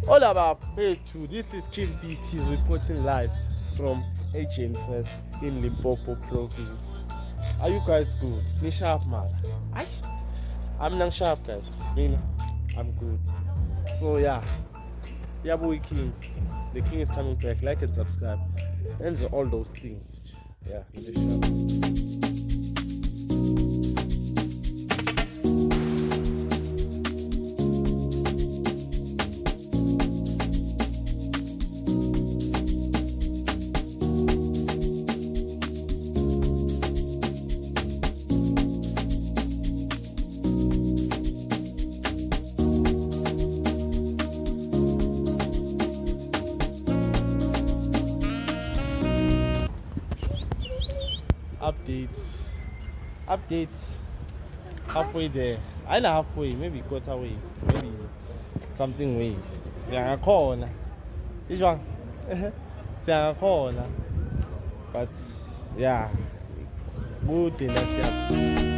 All about page 2. This is King PT reporting live from HN1st in Limpopo province. Are you guys good? Ni sharp man. I'm not sharp guys. I'm good. So yeah. Yeah boy King. The King is coming back. Like and subscribe. And all those things. Yeah, he's a sharp. Updates halfway there. I know halfway, maybe quarter way, maybe something way. Yeah, corner. This one. Corner. But yeah, good in that.